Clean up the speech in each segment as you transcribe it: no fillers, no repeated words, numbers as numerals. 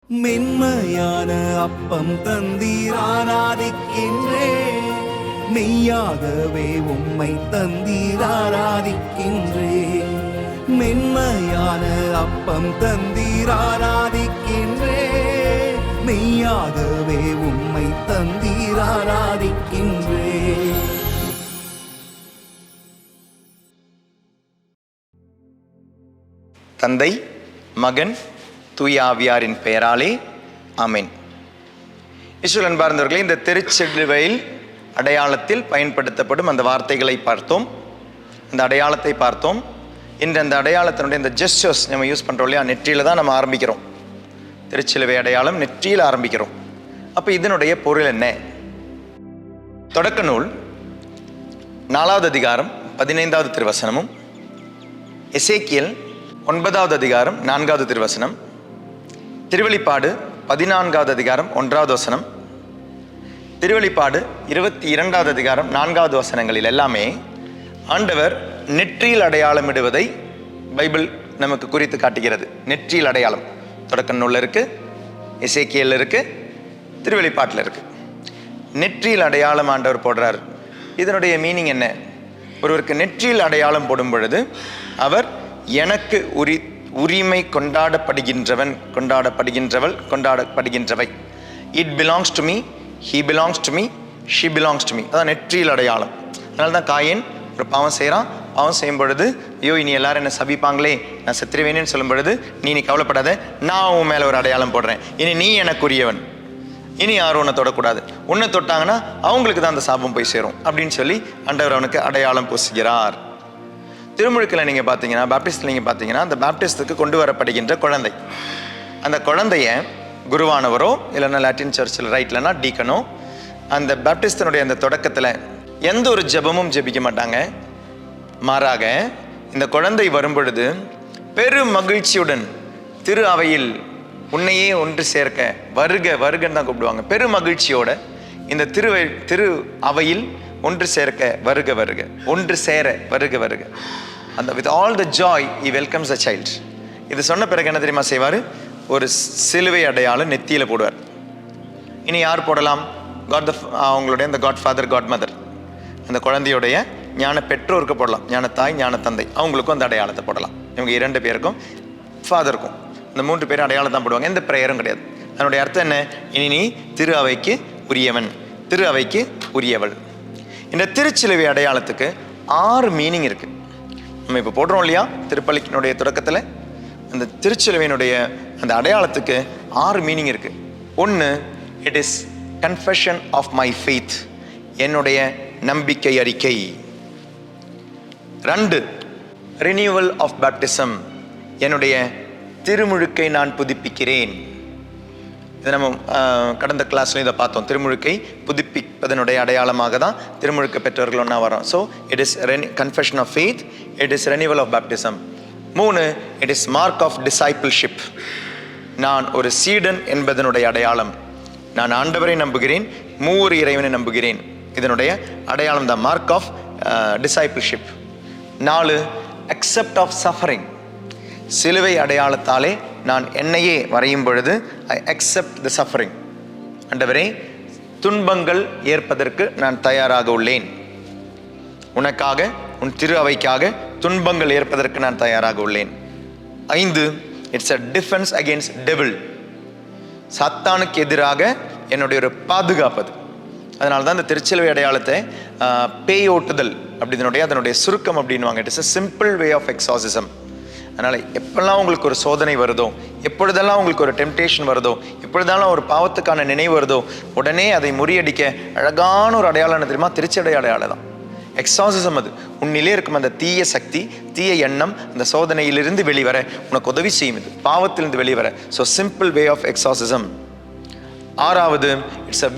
மென்மையான அப்பம் தந்தீர் ஆராதிக்கின்றே, மெய்யாகவே உம்மை தந்தீர் ஆராதிக்கின்றே. மென்மையான அப்பம் தந்தீர் ஆராதிக்கின்றே, மெய்யாகவே உம்மை தந்தீர் ஆராதிக்கின்றே. தந்தை, மகன், தூய ஆவியாரின் பெயராலே ஆமென். இயேசுவில் அன்பார்ந்தவர்களே, இந்த திருச்சிலுவையில் அடையாளத்தில் பயன்படுத்தப்படும் அந்த வார்த்தைகளை பார்த்தோம், அந்த அடையாளத்தை பார்த்தோம். இன்று அந்த அடையாளத்தினுடைய இந்த ஜெஸ்டர்ஸ் நம்ம யூஸ் பண்ணுறோம் இல்லையா, நெற்றியில் தான் நம்ம ஆரம்பிக்கிறோம். திருச்சிலுவை அடையாளம் நெற்றியில் ஆரம்பிக்கிறோம். அப்போ இதனுடைய பொருள் என்ன? தொடக்க நூல் 4வது அதிகாரம் 15வது திருவசனமும், எசேக்கியேல் 9வது அதிகாரம் 4வது திருவசனம், திருவெளிப்பாடு 14வது அதிகாரம் 1வது வசனம், திருவெளிப்பாடு 22வது அதிகாரம் 4வது வசனங்களில் எல்லாமே ஆண்டவர் நெற்றியில் அடையாளமிடுவதை பைபிள் நமக்கு குறித்து காட்டுகிறது. நெற்றியில் அடையாளம் தொடக்க நூலில் இருக்கு, எசேக்கியேல் இருக்கு, திருவெளிப்பாட்டில் இருக்கு. நெற்றியில் அடையாளம் ஆண்டவர் போடுறார். இதனுடைய மீனிங் என்ன? ஒருவருக்கு நெற்றியில் அடையாளம் போடும் பொழுது அவர் எனக்கு உரிமை கொண்டாடப்படுகின்றவன், கொண்டாடப்படுகின்றவள், கொண்டாடப்படுகின்றவை. It belongs to me, he belongs to me, she belongs to me. அதான் நெற்றியில் அடையாளம். அதனால தான் காயேன் ஒரு பாவம் செய்கிறான். பாவம் செய்யும் பொழுது, ஐயோ இனி எல்லாரும் என்ன சபிப்பாங்களே, நான் செத்துருவேனேன்னு சொல்லும் பொழுது, நீ கவலைப்படாத, நான் உன் மேலே ஒரு அடையாளம் போடுறேன், இனி நீ எனக்குரியவன், இனி யாரும் உன்னை தொடக்கூடாது, உன்னை தொட்டாங்கன்னா அவங்களுக்கு தான் அந்த சாபம் போய் சேரும் அப்படின்னு சொல்லி ஆண்டவர் அவனுக்கு அடையாளம் பூசுகிறார். திருமுழுக்கில் நீங்கள் பார்த்தீங்கன்னா, பேப்டிஸ்டில் நீங்கள் பார்த்தீங்கன்னா, அந்த பேப்டிஸ்டுக்கு கொண்டு வரப்படுகின்ற குழந்தை, அந்த குழந்தைய குருவானவரோ இல்லைன்னா லாட்டின் சர்ச்சில் ரைட்லன்னா டீக்கனோ, அந்த பேப்டிஸ்டனுடைய அந்த தொடக்கத்தில் எந்த ஒரு ஜெபமும் ஜெபிக்க மாட்டாங்க. மாறாக இந்த குழந்தை வரும்பொழுது பெரும் மகிழ்ச்சியுடன் திரு அவையில் உன்னையே ஒன்று சேர்க்க வருக வருகன்னு தான் கூப்பிடுவாங்க. பெரும் மகிழ்ச்சியோட இந்த திரு அவையில் ஒன்று சேர்க்க வருக வருக, ஒன்று சேர வருக வருக. அந்த with all the joy he welcomes the child. இது சொன்ன பிறகு என்ன தெரியுமா செய்வார்? ஒரு சிலுவை அடையாளம் நெத்தியில் போடுவார். இனி யார் போடலாம்? அவங்களுடைய அந்த காட் ஃபாதர், காட் மதர், அந்த குழந்தையுடைய ஞான பெற்றோருக்கு போடலாம். ஞான தாய், ஞான தந்தை, அவங்களுக்கும் அந்த அடையாளத்தை போடலாம். இவங்க 2 பேருக்கும், ஃபாதருக்கும், இந்த 3 பேரும் அடையாளம் தான் போடுவாங்க. எந்த ப்ரேயரும் கிடையாது. அதனுடைய அர்த்தம் என்ன? இனி நீ திரு அவைக்கு உரியவன், திரு அவைக்கு உரியவள். இந்த திருச்சிலுவை அடையாளத்துக்கு 6 மீனிங் இருக்கு. நம்ம இப்போ போடுறோம் இல்லையா திருப்பலிக்கினுடைய தொடக்கத்தில், அந்த திருச்சிலுவையினுடைய அந்த அடையாளத்துக்கு 6 மீனிங் இருக்கு. 1, it is confession of my faith, என்னுடைய நம்பிக்கை அறிக்கை. 2, ரினியூவல் ஆஃப் பேப்டிசம், என்னுடைய திருமுழுக்கை நான் புதுப்பிக்கிறேன். இது நம்ம கடந்த கிளாஸ்ல இதை பார்த்தோம். திருமுழுக்கை புதுப்பிப்பதனுடைய அடையாளமாக தான் திருமுழுக்க பெற்றவர்கள் ஒன்றா வரோம். So it is confession of faith, it is renewal of baptism. 3, it is mark of discipleship, நான் ஒரு சீடன் என்பதனுடைய அடையாளம். நான் ஆண்டவரை நம்புகிறேன், மூவர் இறைவனை நம்புகிறேன், இதனுடைய அடையாளம் தான் mark of discipleship. 4, accept of suffering, சிலுவை அடையாளத்தாலே நான் என்னையே வரையும் பொழுது ஐ அக்செப்ட் த சஃபரிங். ஆண்டவரே, துன்பங்கள் ஏற்பதற்கு நான் தயாராக உள்ளேன், உனக்காக, உன் திரு அவைக்காக துன்பங்கள் ஏற்பதற்கு நான் தயாராக உள்ளேன். 5, it's a defence against devil, சாத்தானுக்கு எதிராக என்னுடைய ஒரு பாதுகாப்பது. அதனால தான் இந்த திருச்சிலுவை அடையாளத்தை பேய் ஓட்டுதல் அப்படினுடைய அதனுடைய சுருக்கம் அப்படின்வாங்க. It is a simple way of exorcism. அதனால் எப்பெல்லாம் உங்களுக்கு ஒரு சோதனை வருதோ, எப்பொழுதெல்லாம் உங்களுக்கு ஒரு டெம்டேஷன் வருதோ, எப்பொழுதெல்லாம் ஒரு பாவத்துக்கான நினைவு வருதோ, உடனே அதை முறியடிக்க அழகான ஒரு அடையாளம் தெரியுமா? திருச்சடை அடையாளம் தான் எக்ஸாசிசம். அது உன்னிலே இருக்கும் அந்த தீய சக்தி, தீய எண்ணம், அந்த சோதனையிலிருந்து வெளிவர உனக்கு உதவி செய்யும். இது பாவத்திலிருந்து வெளிவர. So simple way of exorcism. 6வது, it's a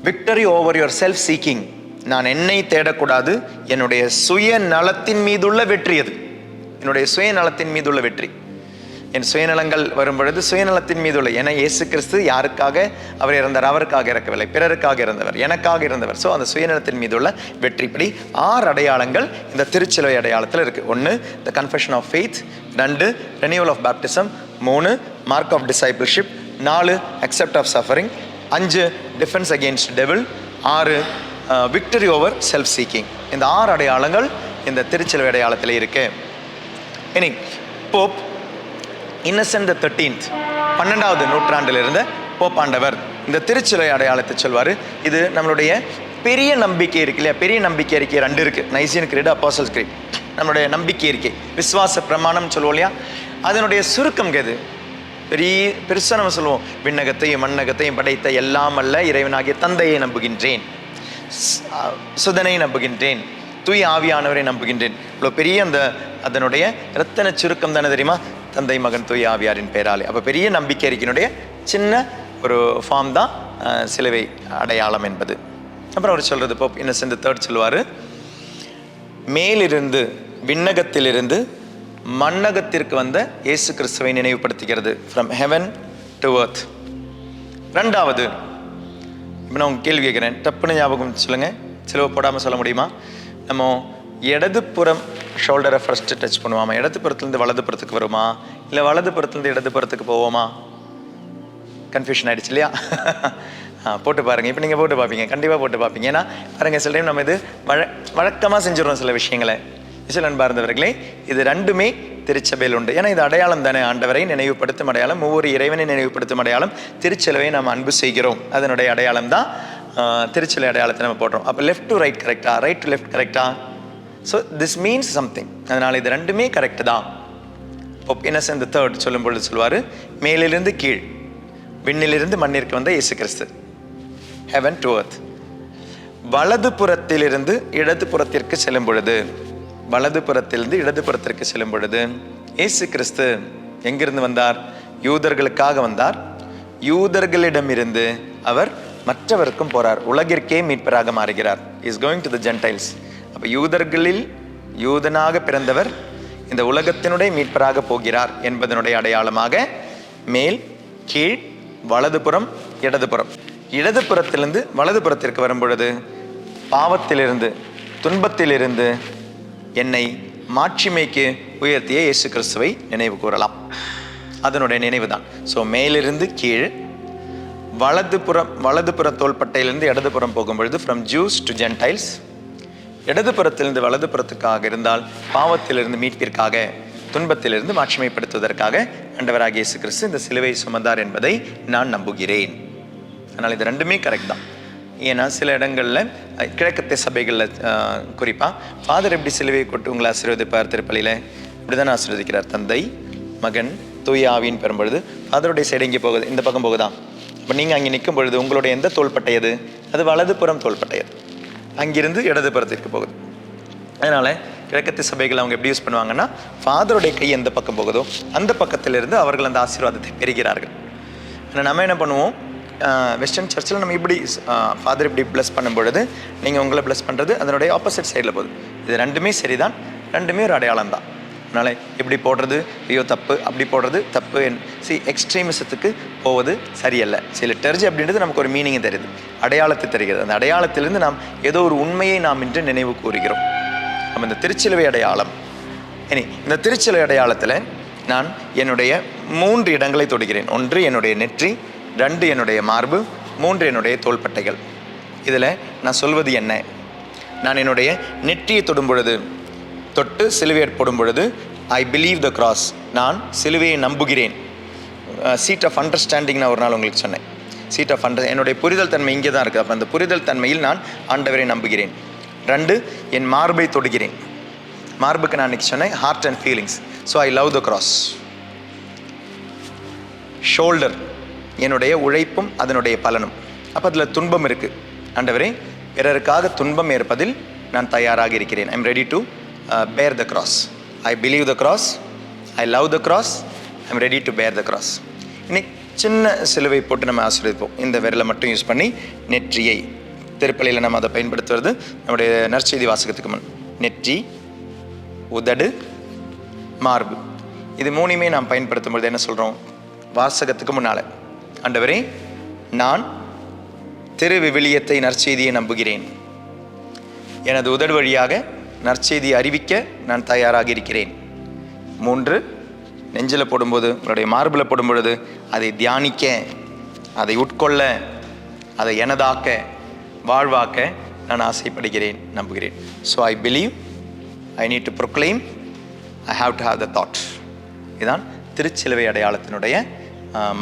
victory over your self seeking, நான் என்னை தேடக்கூடாது, என்னுடைய சுய நலத்தின் மீதுள்ள வெற்றி. அது என்னுடைய சுயநலத்தின் மீதுள்ள வெற்றி. என் சுயநலங்கள் வரும் பொழுது சுயநலத்தின் மீது உள்ள, ஏன்னா இயேசு கிறிஸ்து யாருக்காக அவர் இறந்தார்? அவருக்காக இறக்கவில்லை, பிறருக்காக இறந்தவர், எனக்காக இருந்தவர். ஸோ அந்த சுயநலத்தின் மீது உள்ள வெற்றிப்படி 6 அடையாளங்கள் இந்த திருச்சிலுவை அடையாளத்தில் இருக்குது. 1 the confession of faith, 2 renewal of baptism, 3 mark of discipleship, 4 accept of suffering, 5 defence against devil, 6 victory over self seeking. இந்த 6 அடையாளங்கள் இந்த திருச்சிலுவை அடையாளத்தில் இருக்கு. இனி போப் இன்னசென்ட் தி 13th 12வது நூற்றாண்டில் இருந்த போப்பாண்டவர் இந்த திருச்சிலுவை அடையாளத்தை சொல்வார். இது நம்மளுடைய பெரிய நம்பிக்கை இருக்கு இல்லையா? பெரிய நம்பிக்கை அறிக்கை 2 இருக்குது. நைசியன் கிரீடு, அப்போஸ்டல்ஸ் கிரீட். நம்மளுடைய நம்பிக்கை அறிக்கை, விசுவாச பிரமாணம் சொல்லுவோம் இல்லையா? அதனுடைய சுருக்கம் எது? பெருசாக நம்ம சொல்லுவோம், விண்ணகத்தையும் மண்ணகத்தையும் படைத்த எல்லாம் அல்ல இறைவனாகிய தந்தையை நம்புகின்றேன், சுதனை நம்புகின்றேன், தூய் ஆவியானவரை நம்புகின்றேன். இவ்வளோ பெரிய அதனுடைய ரத்தன சுருக்கம் தானே தெரியுமா? தந்தை மகன் தூய் ஆவியாரின் பெயராலே. அப்போ பெரிய நம்பிக்கை அறிக்கையினுடைய சின்ன ஒரு ஃபார்ம் தான் சிலுவை அடையாளம் என்பது. அப்புறம் அவர் சொல்றது, போப் இன்னசென்ட் III சொல்லுவார், மேலிருந்து விண்ணகத்திலிருந்து மண்ணகத்திற்கு வந்த இயேசு கிறிஸ்துவை நினைவுபடுத்துகிறது. From heaven to earth. 2வது, இப்போ நான் உங்கள் கேள்வி கேட்குறேன், டப்புன்னு ஞாபகம் சொல்லுங்கள், சிலுவை போடாமல் சொல்ல முடியுமா? நம்ம இடதுபுறம் ஷோல்டரை ஃபர்ஸ்ட்டு டச் பண்ணுவோமா? இடதுபுறத்துலேருந்து வலதுபுறத்துக்கு வருமா, இல்லை வலதுபுறத்துலேருந்து இடதுபுறத்துக்கு போவோமா? கன்ஃபியூஷன் ஆகிடுச்சு இல்லையா? போட்டு பாருங்கள். இப்போ நீங்கள் போட்டு பார்ப்பீங்க, கண்டிப்பாக போட்டு பார்ப்பீங்க. ஏன்னா பாருங்கள், சில டைம் நம்ம இது வழக்கமாக செஞ்சுருவோம் சில விஷயங்களை. இயேசுவில் அன்பார்ந்தவர்களே, இது 2மே திருச்சபையில் உண்டு. ஏன்னா இது அடையாளம் தானே, ஆண்டவரை நினைவுபடுத்தும் அடையாளம், ஒவ்வொரு இறைவனை நினைவுபடுத்தும் அடையாளம். திருச்சிலுவை நாம் அன்பு செய்கிறோம், அதனுடைய அடையாளம் தான் திருச்சிலுவை அடையாளத்தை நம்ம போடுறோம். அப்போ லெஃப்ட் டு ரைட் கரெக்டா, ரைட் டு லெஃப்ட் கரெக்டா? So this means something. அதனால் இது 2மே கரெக்டு தான். போப் இன்னசென்ட் III சொல்லும் பொழுது சொல்வார், மேலிருந்து கீழ், விண்ணிலிருந்து மண்ணிற்கு வந்த இயேசு கிறிஸ்து, ஹெவன் டு எர்த். வலதுபுறத்திலிருந்து இடதுபுறத்திற்கு செல்லும் பொழுது, வலதுபுறத்திலிருந்து இடதுபுறத்திற்கு செல்லும் பொழுது இயேசு கிறிஸ்து எங்கிருந்து வந்தார்? யூதர்களுக்காக வந்தார். யூதர்களிடமிருந்து அவர் மற்றவருக்கும் போறார், உலகிற்கே மீட்பராக மாறுகிறார். Is going to the Gentiles. அப்போ யூதர்களில் யூதனாக பிறந்தவர் இந்த உலகத்தினுடைய மீட்பராக போகிறார் என்பதனுடைய அடையாளமாக மேல், கீழ், வலதுபுறம், இடதுபுறம். இடதுபுறத்திலிருந்து வலதுபுறத்திற்கு வரும் பொழுது பாவத்திலிருந்து, துன்பத்திலிருந்து என்னை மாட்சிமைக்கு உயர்த்திய இயேசு கிறிஸ்துவை நினைவு கூறலாம். அதனுடைய நினைவு தான். ஸோ மேலிருந்து கீழ், வலதுபுற தோள்பட்டையிலிருந்து இடதுபுறம் போகும் பொழுது ஃப்ரம் ஜூஸ் டு ஜென்டைல்ஸ். இடதுபுறத்திலிருந்து வலதுபுறத்துக்காக இருந்தால் பாவத்திலிருந்து மீட்பிற்காக, துன்பத்திலிருந்து மாட்சிமைப்படுத்துவதற்காக ஆண்டவராகிய இயேசு கிறிஸ்து இந்த சிலுவை சுமந்தார் என்பதை நான் நம்புகிறேன். அதனால் இது 2மே கரெக்ட் தான். ஏன்னா சில இடங்களில் கிழக்கத்திய சபைகளில் குறிப்பாக ஃபாதர் எப்படி சிலுவையை கொண்டு உங்களை ஆசீர்வதிப்பார் திருப்பலியில்? இப்படி தான் ஆசீர்வதிக்கிறார். தந்தை மகன் தூய ஆவின்னு பெறும்பொழுது ஃபாதருடைய சைடு எங்கே போகுது? இந்த பக்கம் போகுதா? அப்போ நீங்கள் அங்கே நிற்கும் பொழுது உங்களுடைய எந்த தோள்பட்டையது? அது வலதுபுறம் தோள்பட்டையது. அங்கிருந்து இடதுபுறத்திற்கு போகுது. அதனால் கிழக்கத்திய சபைகள் அவங்க எப்படி யூஸ் பண்ணுவாங்கன்னா, ஃபாதருடைய கை எந்த பக்கம் போகுதோ அந்த பக்கத்திலிருந்து அவர்கள் அந்த ஆசீர்வாதத்தை பெறுகிறார்கள். ஆனால் நம்ம என்ன பண்ணுவோம், வெஸ்டர்ன் சர்ச்சில் நம்ம இப்படி ஃபாதர் இப்படி ப்ளஸ் பண்ணும் பொழுது நீங்கள் உங்களை ப்ளஸ் பண்ணுறது அதனுடைய ஆப்போசிட் சைடில் போகுது. இது 2மே சரிதான், 2மே ஒரு அடையாளம் தான். அதனால் இப்படி போடுறது ஐயோ தப்பு, அப்படி போடுறது தப்பு. எக்ஸ்ட்ரீமிசத்துக்கு போவது சரியல்ல. லிட்டர்ஜி அப்படின்றது நமக்கு ஒரு மீனிங்கை தருது, அடையாளத்தை தருகிறது. அந்த அடையாளத்திலிருந்து நாம் ஏதோ ஒரு உண்மையை நாம் இன்று நினைவு கூறுகிறோம். நம்ம இந்த திருச்சிலுவை அடையாளம், இனி இந்த திருச்சிலுவை அடையாளத்தில் நான் என்னுடைய 3 இடங்களை தொடுகிறேன். 1 என்னுடைய நெற்றி, 2 என்னுடைய மார்பு, 3 என்னுடைய தோள்பட்டைகள். இதில் நான் சொல்வது என்ன? நான் என்னுடைய நெற்றியை தொடும் பொழுது, தொட்டு சிலுவையை போடும் பொழுது ஐ பிலீவ் த கிராஸ், நான் சிலுவையை நம்புகிறேன். சீட் ஆஃப் அண்டர்ஸ்டாண்டிங் நான் ஒரு நாள் உங்களுக்கு சொன்னேன். சீட் ஆஃப் என்னுடைய புரிதல் தன்மை இங்கே தான் இருக்குது. அப்போ அந்த புரிதல் தன்மையில் நான் ஆண்டவரை நம்புகிறேன். 2 என் மார்பை தொடுகிறேன். மார்புக்கு நான் இன்னைக்கு சொன்னேன் heart and feelings. So I love the cross. Shoulder என்னுடைய உழைப்பும் அதனுடைய பலனும். அப்போ அதில் துன்பம் இருக்குது. ஆண்டவரே, பிறருக்காக துன்பம் ஏற்பதில் நான் தயாராக இருக்கிறேன். I am ready to bear the cross. I believe the cross. I love the cross. I am ready to bear the cross. இன்னைக்கு சின்ன சிலுவை போட்டு நம்ம ஆசீர்வதிப்போம். இந்த விரலை மட்டும் யூஸ் பண்ணி நெற்றியை, திருப்பலியில் நம்ம அதை பயன்படுத்துவது நம்முடைய நற்செய்தி வாசகத்துக்கு முன். நெற்றி, உதடு, மார்பு, இது மூணுமே நாம் பயன்படுத்தும் பொழுது என்ன சொல்கிறோம்? வாசகத்துக்கு முன்னால், ஆண்டவரே நான் திருவிவிலியத்தை நற்செய்தியை நம்புகிறேன், எனது உதடு வழியாக நற்செய்தியை அறிவிக்க நான் தயாராக இருக்கிறேன். 3, நெஞ்சில் போடும்போது, உங்களுடைய மார்பில் போடும் பொழுது அதை தியானிக்க, அதை உட்கொள்ள, அதை எனதாக்க, வாழ்வாக்க நான் ஆசைப்படுகிறேன், நம்புகிறேன். So I believe, I need to proclaim, I have to have the thought. இதுதான் திருச்சிலுவை அடையாளத்தினுடைய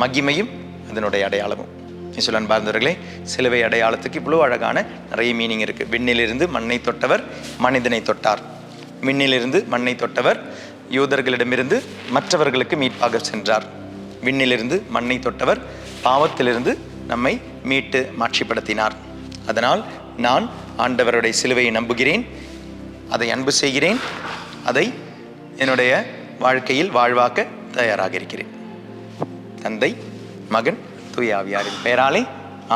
மகிமையும் அதனுடைய அடையாளமும். இயேசுவின் அன்பார்ந்தவர்களே, சிலுவை அடையாளத்துக்கு இவ்வளோ அழகான நிறைய மீனிங் இருக்குது. விண்ணிலிருந்து மண்ணை தொட்டவர் மனிதனை தொட்டார். விண்ணிலிருந்து மண்ணை தொட்டவர் யூதர்களிடமிருந்து மற்றவர்களுக்கு மீட்பாக சென்றார். விண்ணிலிருந்து மண்ணை தொட்டவர் பாவத்திலிருந்து நம்மை மீட்டு மாட்சிப்படுத்தினார். அதனால் நான் ஆண்டவருடைய சிலுவையை நம்புகிறேன், அதை அன்பு செய்கிறேன், அதை என்னுடைய வாழ்க்கையில் வாழ்வாக்க தயாராக இருக்கிறேன். தந்தை, மகன், தூய ஆவியாரின் பெயராலே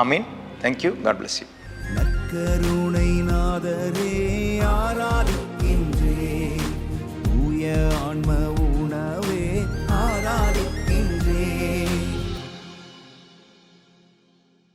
ஆமீன். தேங்க்யூ. God bless you. நற்கருணை நாதரே ஆராதி